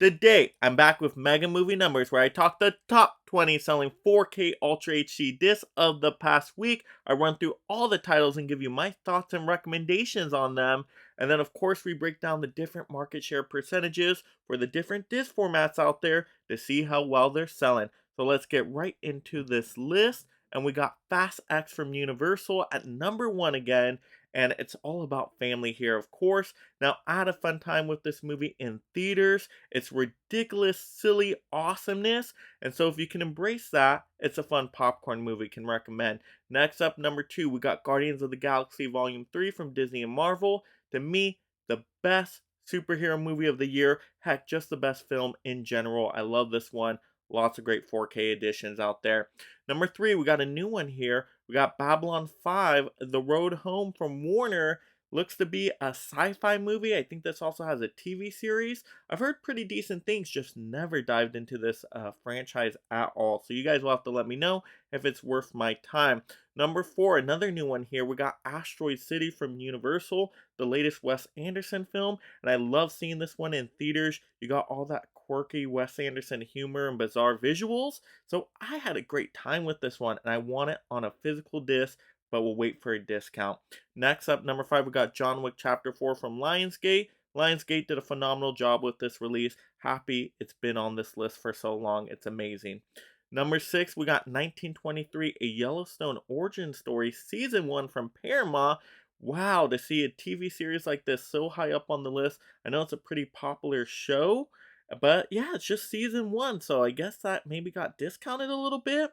Today, I'm back with Mega Movie Numbers, where I talk the top 20 selling 4K Ultra HD discs of the past week. I run through all the titles and give you my thoughts and recommendations on them. And then, of course, we break down the different market share percentages for the different disc formats out there to see how well they're selling. So let's get right into this list. And we got Fast X from Universal at number one again. And it's all about family here, of course. Now, I had a fun time with this movie in theaters. It's ridiculous, silly awesomeness. And so, if you can embrace that, it's a fun popcorn movie. Can recommend. Next up, number two, we got Guardians of the Galaxy Volume 3 from Disney and Marvel. To me, the best superhero movie of the year. Heck, just the best film in general. I love this one. Lots of great 4K editions out there. Number three, we got a new one here. We got Babylon 5, The Road Home from Warner. Looks to be a sci-fi movie. I think this also has a TV series. I've heard pretty decent things, just never dived into this franchise at all. So you guys will have to let me know if it's worth my time. Number four, another new one here. We got Asteroid City from Universal, the latest Wes Anderson film. And I love seeing this one in theaters. You got all that quirky Wes Anderson humor and bizarre visuals. So I had a great time with this one, and I want it on a physical disc, but we'll wait for a discount. Next up, number five, we got John Wick Chapter 4 from Lionsgate. Lionsgate did a phenomenal job with this release. Happy it's been on this list for so long. It's amazing. Number six, we got 1923, A Yellowstone Origin Story, Season 1 from Paramount. Wow, to see a TV series like this so high up on the list. I know it's a pretty popular show, but yeah, it's just Season 1, so I guess that maybe got discounted a little bit.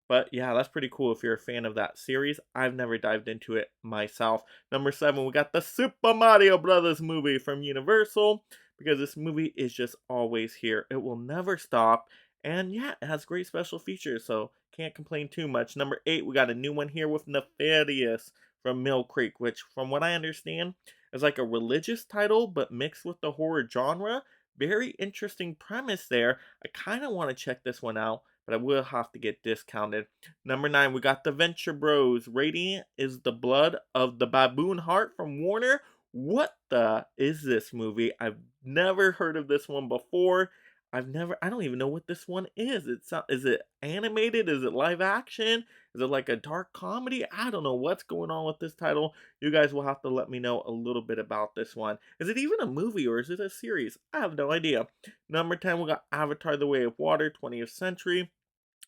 But yeah, that's pretty cool if you're a fan of that series. I've never dived into it myself. Number seven, we got the Super Mario Brothers movie from Universal, because this movie is just always here. It will never stop. And yeah, it has great special features, so can't complain too much. Number eight, we got a new one here with Nefarious from Mill Creek, which, from what I understand, is like a religious title but mixed with the horror genre. Very interesting premise there. I kind of want to check this one out, but I will have to get discounted. Number nine, we got the Venture Bros. Radiant is the Blood of the Baboon Heart from Warner. What the is this movie? I've never heard of this one before. I don't even know what this one is. Is it animated? Is it live action? Is it like a dark comedy? I don't know what's going on with this title. You guys will have to let me know a little bit about this one. Is it even a movie or is it a series? I have no idea. Number 10, we got Avatar The Way of Water, 20th Century.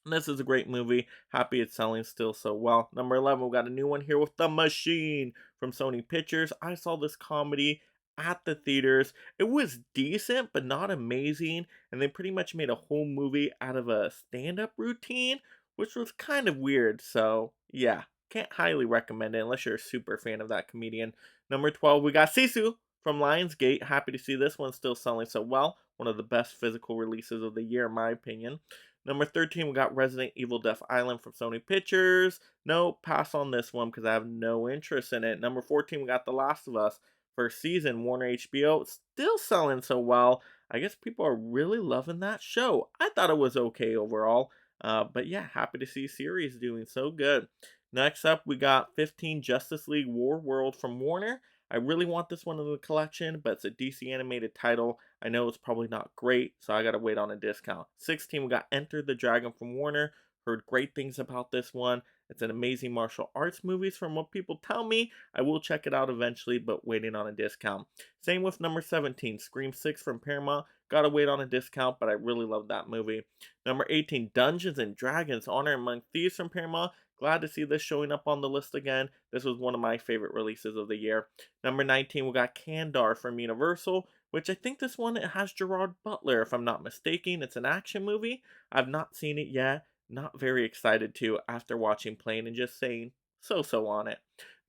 This is a great movie. Happy it's selling still so well. Number 11, we got a new one here with The Machine from Sony Pictures. I saw this comedy at the theaters. It was decent, but not amazing. And they pretty much made a whole movie out of a stand up routine, which was kind of weird. So, yeah, can't highly recommend it unless you're a super fan of that comedian. Number 12, we got Sisu from Lionsgate. Happy to see this one still selling so well. One of the best physical releases of the year, in my opinion. Number 13, we got Resident Evil Death Island from Sony Pictures. No, pass on this one because I have no interest in it. Number 14, we got The Last of Us first season, Warner HBO. It's still selling so well. I guess people are really loving that show. I thought it was okay overall. But yeah, happy to see series doing so good. Next up, we got 15, Justice League War World from Warner. I really want this one in the collection, but it's a DC animated title. I know it's probably not great, so I gotta wait on a discount. 16, we got Enter the Dragon from Warner. Heard great things about this one. It's an amazing martial arts movie from what people tell me. I will check it out eventually, but waiting on a discount. Same with number 17, Scream 6 from Paramount. Gotta wait on a discount, but I really love that movie. Number 18, Dungeons and Dragons Honor Among Thieves from Paramount. Glad to see this showing up on the list again. This was one of my favorite releases of the year. Number 19, we got Kandar from Universal, which I think this one it has Gerard Butler, if I'm not mistaken. It's an action movie. I've not seen it yet. Not very excited to after watching Plane and just saying so on it.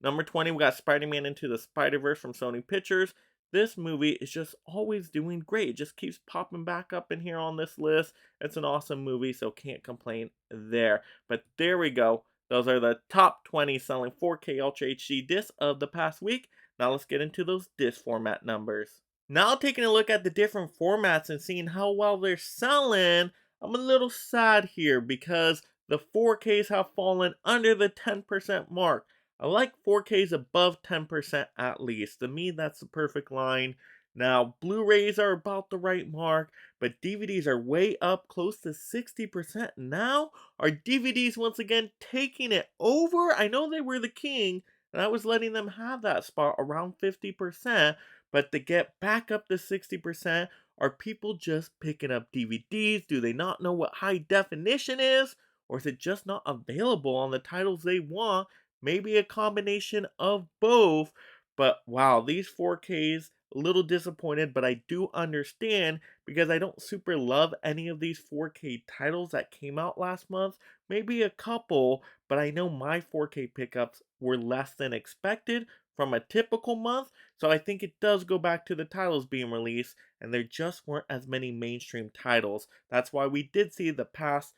Number 20, we got Spider-Man Into the Spider-Verse from Sony Pictures. This movie is just always doing great. It just keeps popping back up in here on this list. It's an awesome movie, so can't complain there. But there we go. Those are the top 20 selling 4K Ultra HD discs of the past week. Now let's get into those disc format numbers. Now taking a look at the different formats and seeing how well they're selling, I'm a little sad here because the 4Ks have fallen under the 10% mark. I like 4Ks above 10% at least. To me, that's the perfect line. Now, Blu-rays are about the right mark, but DVDs are way up close to 60% now. Are DVDs once again taking it over? I know they were the king, and I was letting them have that spot around 50%, but to get back up to 60%, are people just picking up DVDs? Do they not know what high definition is? Or is it just not available on the titles they want? Maybe a combination of both. But wow, these 4Ks, a little disappointed, but I do understand because I don't super love any of these 4K titles that came out last month. Maybe a couple, but I know my 4K pickups were less than expected from a typical month. So I think it does go back to the titles being released, and there just weren't as many mainstream titles. That's why we did see the past,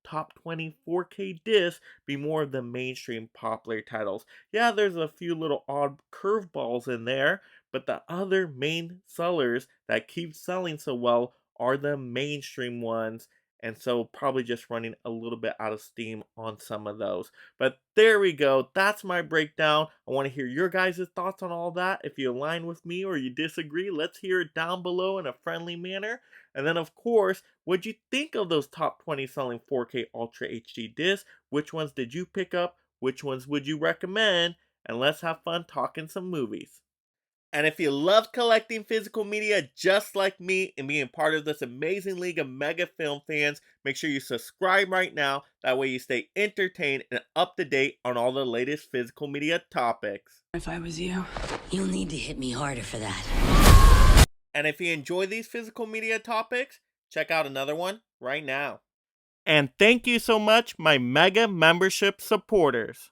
top 20 4K discs be more of the mainstream popular titles. Yeah, there's a few little odd curveballs in there, but the other main sellers that keep selling so well are the mainstream ones. And so probably just running a little bit out of steam on some of those. But there we go. That's my breakdown. I want to hear your guys' thoughts on all that. If you align with me or you disagree, let's hear it down below in a friendly manner. And then, of course, what'd you think of those top 20 selling 4K Ultra HD discs? Which ones did you pick up? Which ones would you recommend? And let's have fun talking some movies. And if you love collecting physical media just like me and being part of this amazing league of mega film fans, make sure you subscribe right now. That way you stay entertained and up to date on all the latest physical media topics. If I was you, you'll need to hit me harder for that. And if you enjoy these physical media topics, check out another one right now. And thank you so much, my mega membership supporters.